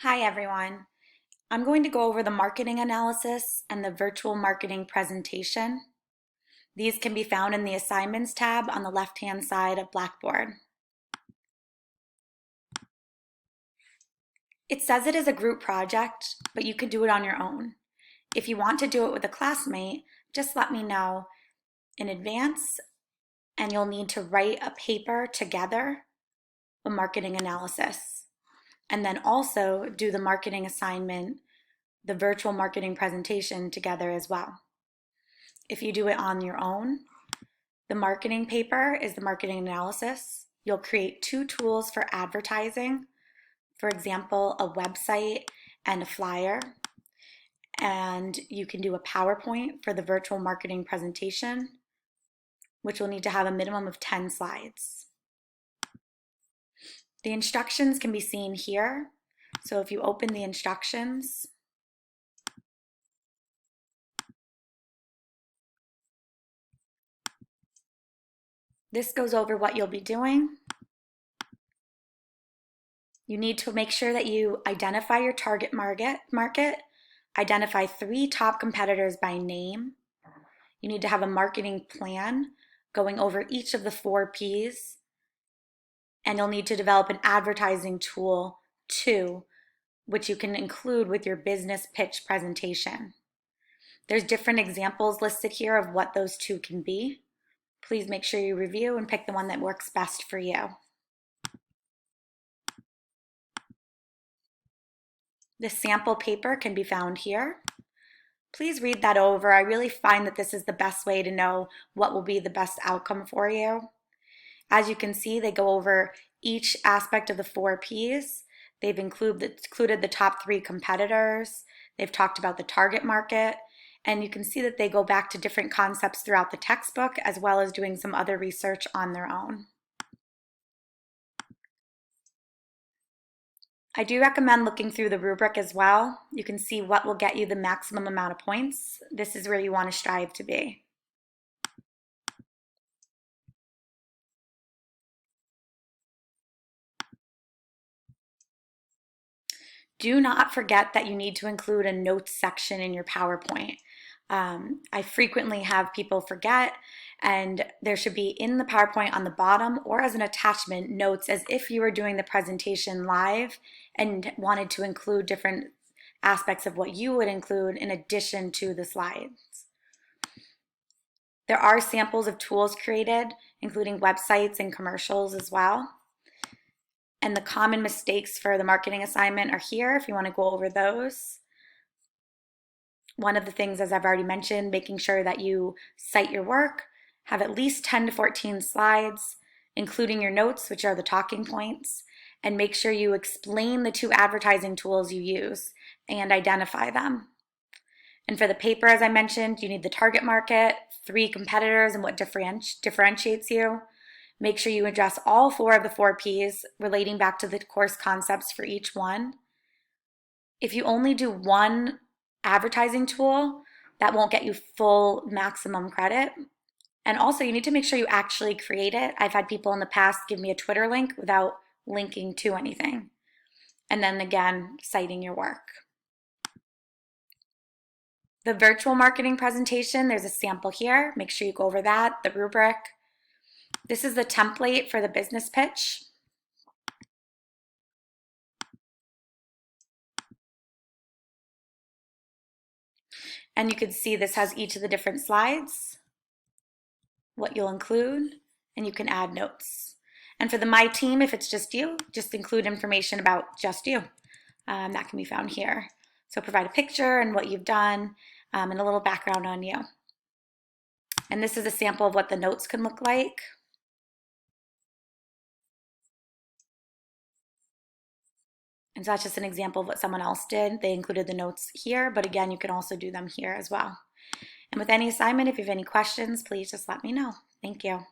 Hi everyone. I'm going to go over the marketing analysis and the virtual marketing presentation. These can be found in the assignments tab on the left-hand side of Blackboard. It says it is a group project, but you could do it on your own. If you want to do it with a classmate, just let me know in advance and you'll need to write a paper together, a marketing analysis, and then also do the marketing assignment, the virtual marketing presentation together as well. If you do it on your own, the marketing paper is the marketing analysis. You'll create two tools for advertising, for example, a website and a flyer. And you can do a PowerPoint for the virtual marketing presentation, which will need to have a minimum of 10 slides. The instructions can be seen here. So if you open the instructions, this goes over what you'll be doing. You need to make sure that you identify your target market, identify 3 top competitors by name. You need to have a marketing plan going over each of the 4 Ps, and you'll need to develop an advertising tool too, which you can include with your business pitch presentation. There's different examples listed here of what those 2 can be. Please make sure you review and pick the one that works best for you. The sample paper can be found here. Please read that over. I really find that this is the best way to know what will be the best outcome for you. As you can see, they go over each aspect of the 4 Ps. They've included the top 3 competitors. They've talked about the target market. And you can see that they go back to different concepts throughout the textbook, as well as doing some other research on their own. I do recommend looking through the rubric as well. You can see what will get you the maximum amount of points. This is where you want to strive to be. Do not forget that you need to include a notes section in your PowerPoint. I frequently have people forget, and there should be in the PowerPoint on the bottom or as an attachment notes as if you were doing the presentation live and wanted to include different aspects of what you would include in addition to the slides. There are samples of tools created, including websites and commercials as well. And the common mistakes for the marketing assignment are here if you want to go over those. One of the things, as I've already mentioned, making sure that you cite your work, have at least 10 to 14 slides, including your notes, which are the talking points, and make sure you explain the 2 advertising tools you use and identify them. And for the paper, as I mentioned, you need the target market, 3 competitors, and what differentiates you. Make sure you address all 4 of the 4 Ps relating back to the course concepts for each one. If you only do one advertising tool, that won't get you full maximum credit. And also you need to make sure you actually create it. I've had people in the past give me a Twitter link without linking to anything. And then again, citing your work. The virtual marketing presentation, there's a sample here. Make sure you go over that, the rubric. This is the template for the business pitch. And you can see this has each of the different slides, what you'll include, and you can add notes. And for the My Team, if it's just you, just include information about just you. That can be found here. So provide a picture and what you've done and a little background on you. And this is a sample of what the notes can look like. And so that's just an example of what someone else did. They included the notes here, but again, you can also do them here as well. And with any assignment, if you have any questions, please just let me know. Thank you.